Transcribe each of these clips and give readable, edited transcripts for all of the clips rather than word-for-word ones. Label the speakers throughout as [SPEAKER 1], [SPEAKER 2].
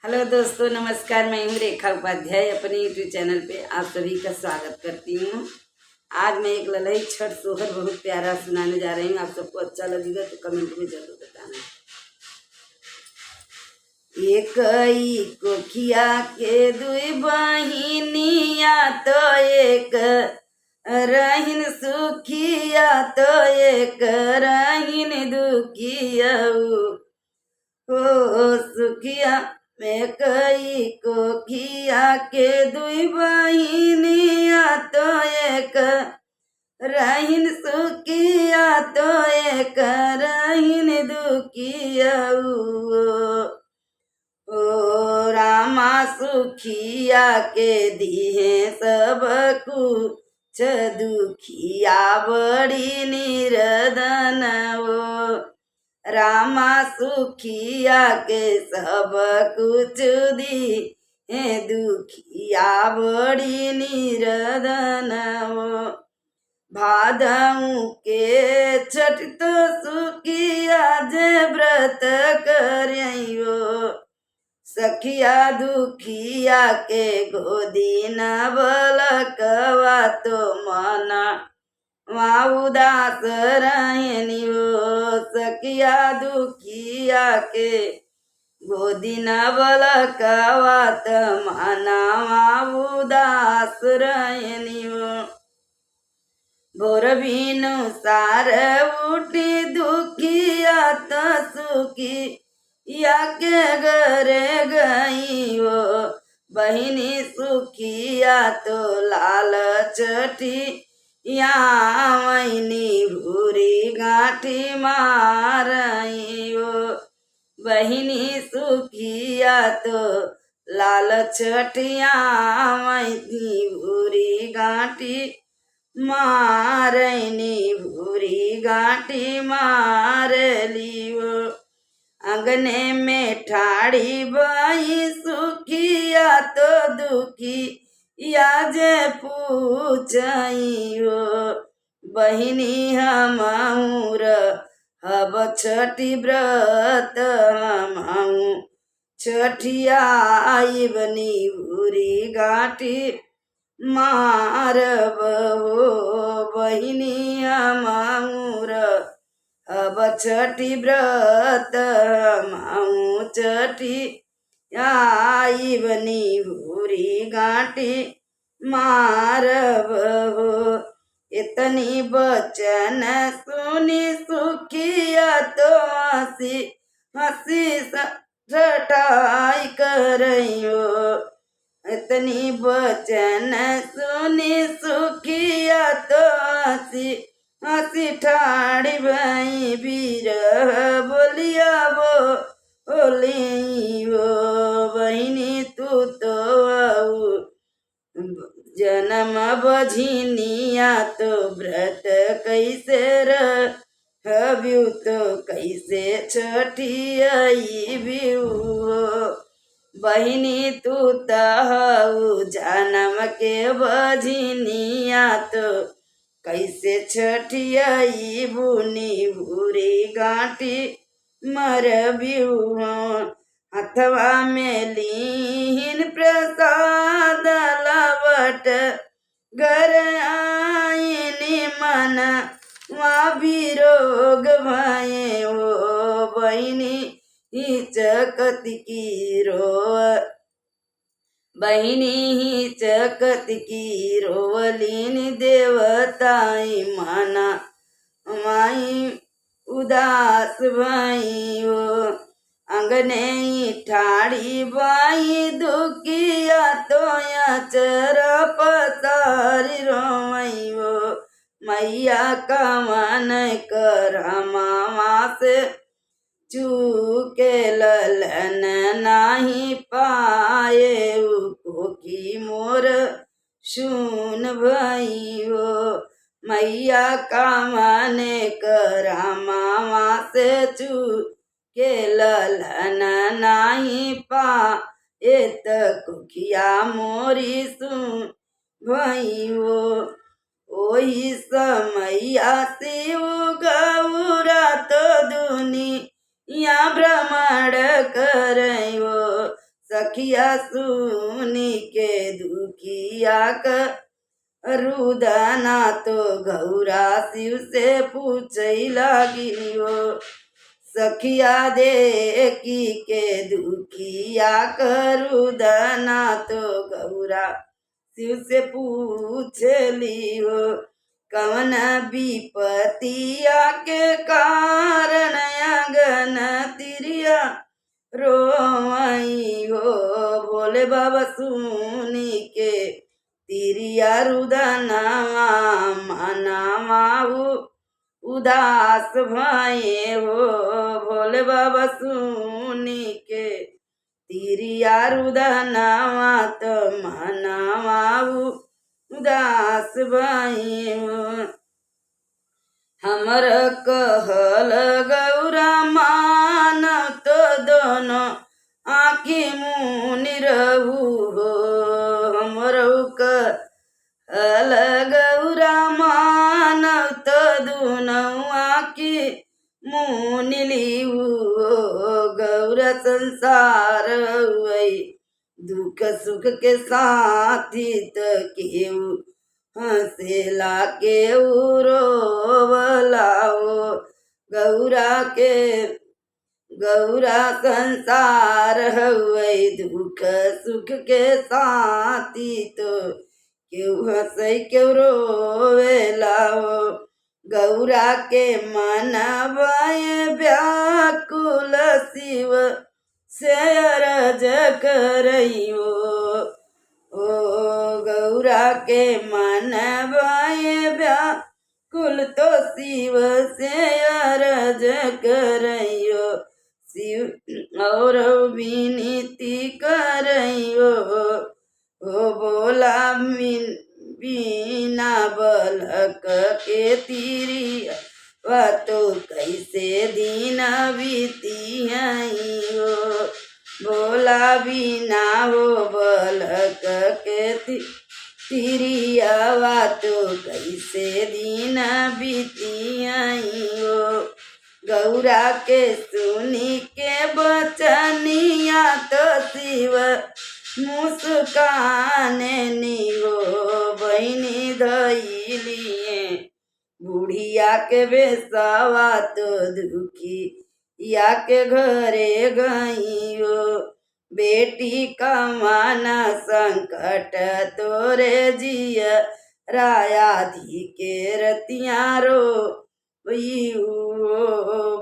[SPEAKER 1] Hello दोस्तों, नमस्कार। मैं हूँ रेखा उपाध्याय। अपने यूट्यूब चैनल पे आप सभी का स्वागत करती हूँ। आज मैं एक ललई छठ सोहर बहुत प्यारा सुनाने जा रही हूँ। आप सबको अच्छा लगेगा तो कमेंट में जरूर बताना। एक ही कोखिया के दुई बहिनिया तो एक रहीन सुखिया तो एक रहीन दुखिया हो सुखिया में कई कोखिया के दुई बहिनिया तो एक रहीन सुखिया तो एक रहीन दुखिया ओ रामा सुखिया के दिहे सब कुछ दुखिया बड़ी निरदन ओ रामा सुखिया के सब कुछ दी दुखिया बड़ी निरदन ओ भादऊ के छठ तो सुखिया जे व्रत करियो सखिया दुखिया के गोदी न बलकवा तो मना उदास रहनियो सखिया दुखिया के गोदी न बलकवा तो मना उदास रहनियो भोर बिनु सार उठी दुखिया तो सुखी या के घरे गई वो बहिनी सुखिया तो लाल चटी या मैनी भूरी गाठी मारई वो बहिनी सुखिया तो लाल चटिया मैनी भूरी गाठी मारनी भूरी गाठी मार लियो अंगने में ठाड़ी बाई सुखिया तो दुखी या जे पूछियो बहिनी हमर हब छठी व्रत हमहू छठिया बनी भूरी गाठी मारब हो बहिनी हमर अब छठी व्रत हमहू छठी बनी भूरी गाठी मारब हो इतनी बचन सुनी सुखिया तो हंसी हंसी छठाई करियो इतनी बचन सुनी सुखिया तो हंसी हंसी ठाड़ी भाई बीर बोलिया बोली वो बहिनी तू तो जन्म बझिनिया तो व्रत कैसे रहब्यू तो कैसे छठियाई ब्यू बहिनी तू तहु जन्म के बझिनिया तो कैसे छठियाई बुनी भूरी गाठी मरब्यू हथवा में लीन प्रसाद लवट घर आईनी मन विरोग भये ओ बहिनी चकत की बहिनी ही चकत की रोवलीन देवताई माना माई उदास भाई ओ अंगने ठाड़ी बाई दुखिया तो या चर पतारी रोमई ओ मैया का मन कर मामा से चूके ललन नाही पाए कोकी मोर सुन भइयो मैया का माने करा मामा से चूके ललन नाही पाए त कोकिया मोरी सुन भइयो ओही समैया शिव गौरा तो दुनी या भ्रमण करयो सखिया सुनी के दुखिया का रुदना तो गौरा शिव से पूछई लगियो। सखिया देखी के दुखिया करुदना तो गौरा शिव से पूछ लियो। कवन विपतिया के कारण अगन तिरिया रोई हो। भोले बाबा सुनी के तिरिया रुदनवा मनावा उदास भये हो। भोले बाबा सुनी के तिरिया रुदनवा तो मनावा उदास भये हो। हमर कहल गौरा मान तो दोनों आँखी मुनि रहू हो। हमर कहल गौरा मान तो दोनों आँखी मुनि लिहू हो। गौरा संसार हुई दुख सुख के साथी तो केहू हंसेला केहू रोवलाओ। गौरा संसार हुए दुख सुख के साथी तो केहू हंसई केहू रोवेलाओ। गौरा के मनवाए व्याकुल शिव से अरज करइयो। ओ गौरा के मनवाए व्याकुल तो शिव से अरज करइयो। शिव और विनती करइयो। ओ बोला बिना बलक के तिरिया वा तो कैसे दिन बीतियो। बोला बिना हो बलक के तिरिया वा तो कैसे दिन बीतियो। गौरा के सुनी के बचनिया तो शिव मुस्काने नियो। बहनी धइलिए बुढ़िया के बेसावा तो दुखी या के घरे गइयो। बेटी कमाना संकट तोरे जिया रायाधी के रतिया रो।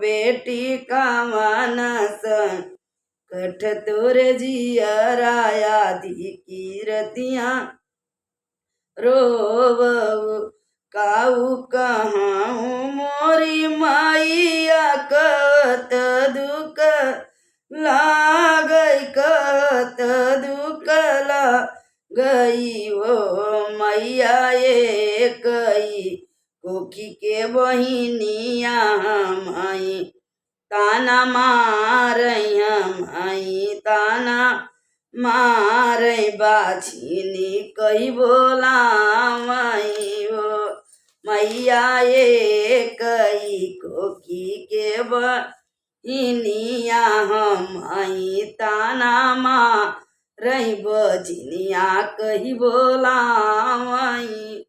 [SPEAKER 1] बेटी कमाना संकट तोरे जिया रायाधी की रतिया रोबऊ। काऊ कहाँ मोरी माइया कहत दुख लागई कहत दुख लागई वो। मैया ये कई कोखी के बहिनिया माई ताना मारई माई ताना मारई बाछिनी कही बोला माई वो। मैया ये कई कोखी के बहिनिया माई ताना मारई बजनिया कही बोला माई।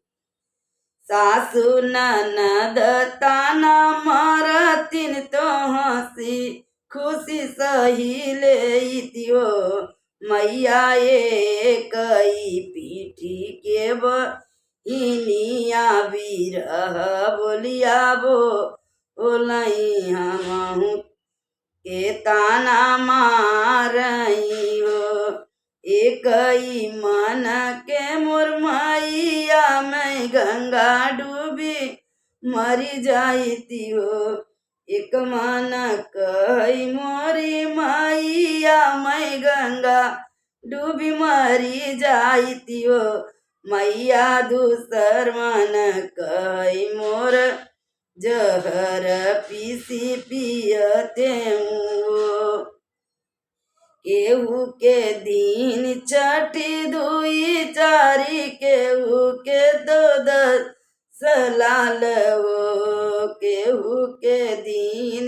[SPEAKER 1] सासु ननद ताना मारतिन तो हंसी खुशी सही लेतियो। मैया ये कई पीठी के बहिनिया बिरह बोलिया बोलई हमहू के ताना मारई हो। एकई मन के मोर मैया मैं गंगा डूबी मरी जाती हो। एक मन कही मोरी मैया मैं गंगा डूबी मरी जाती हो। मैया दूसर मन कही मोर जहर पीसी पियते हूँ। केहू के दिन छठी दुई चारी केहू के दो दस लाल हो। केहू के दिन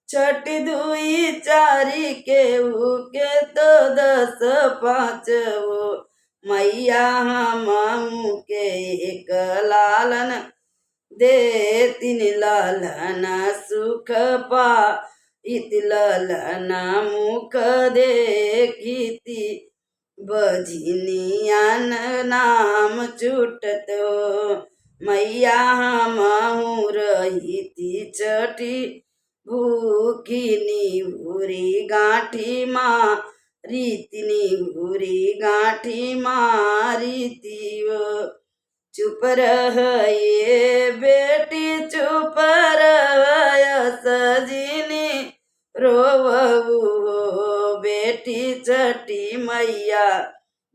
[SPEAKER 1] छठ दुई चारी केहू के तो 10 5 हो। मैया हमहू के एक लालन दे तीन लालन सुख पा इत लालन मुख देखीति बझिनियान नाम छूटत हो। मैया हमहू रहीति छठी भूखी निहुरी गाँठी मारीति निहुरी गाँठी मारीति हो। चुप रह ये बेटी चुप रह सजनी रोवहु हो। बेटी छठी मैया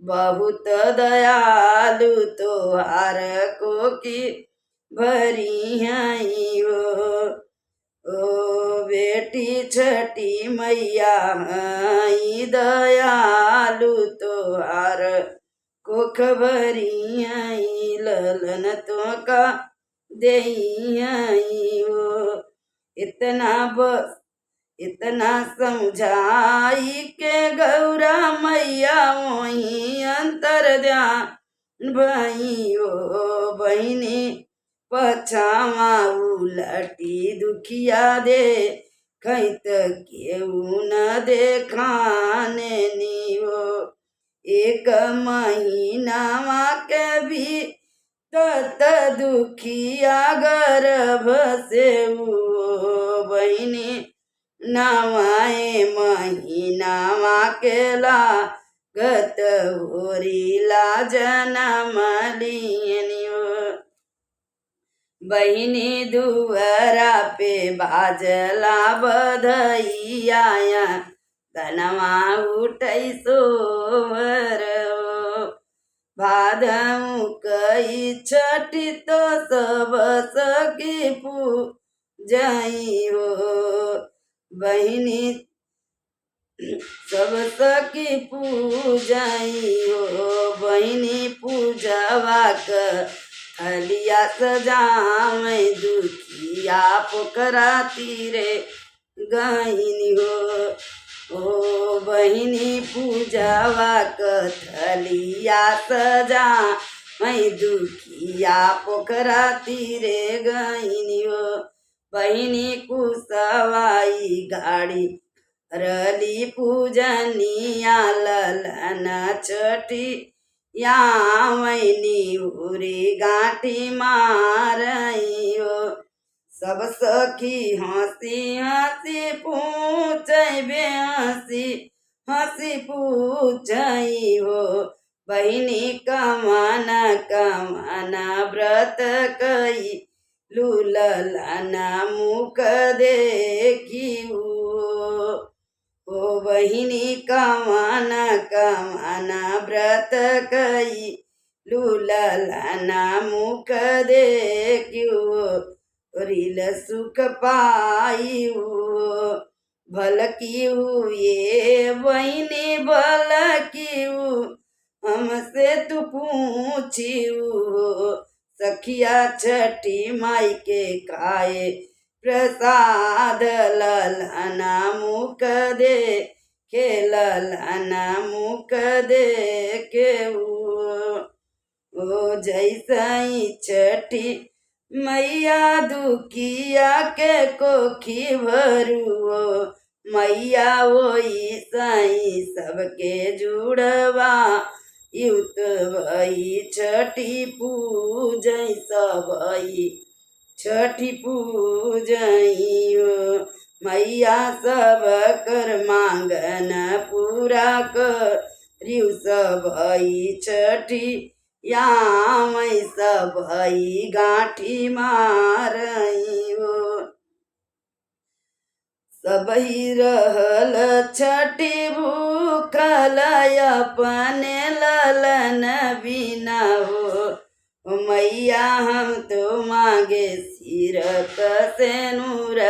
[SPEAKER 1] बहुत दयालु तोहार को की भरी हई हो। ओ बेटी छठी मैया हई दयालु तोहार को खबरी हई ललन तो का देई हई हो। इतना समझाई के गौरा मैया वही अंतर ध्यान भई हो। बहिनी पछावा उलटी दुखिया दे खैत केहू न देखाने नी हो। एक महीना के भी तत दुखिया गर्भ से हो। बहिनी नवाए महीना के लागत होरीला जनम लियनी हो। बहिनी दुअरा पे बाजला बधैया धनवा उठै सोवर हो। भादऊ कई छठी तो सब सखी पूजई हो। बहिनी सब सखी पूजई हो। बहिनी पूजवा थलिया सजावे दुखिया पोखरा तीरे गईनी हो। ओ बहिनी पूजवा थलिया सजा मैं दुखिया पोखरा तीरे गईनी हो। बहिनी कुसवाई गाड़ी रली पूजनिया ललन छठी या मैनी उरी गाँठी मारई हो। सब सखी हंसी हंसी पूछबे हंसी हंसी पूछई हो। बहिनी कमाना कमाना व्रत कई लूलन मुख देखी हो। ओ बहिनी कमाना कमाना व्रत कई लूलन मुख देखियो रील सुख पाई हो। भल की हुए बहिनी भल की हमसे तू पूछी हो। सखिया छठी माई के खाए प्रसाद ललना मुख दे के ललना मुख दे के ओ जैसई छठी मैया दुखिया के कोखी भरुओ। मैया वही साई सबके जुड़वा युत भई छठी पूजई सबई छठी पूजई हो। मैया सब कर मांगन पूरा करियु सबई छठी या मैं सबई गाँठी मारई हो। सबही रहल छठी भूखल अपने ललन बिना हो। मैया हम तो मांगे सिर कसे नूर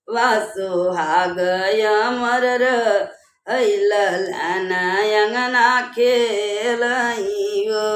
[SPEAKER 1] वासो हागय मर ललन अंगना खेलई हो।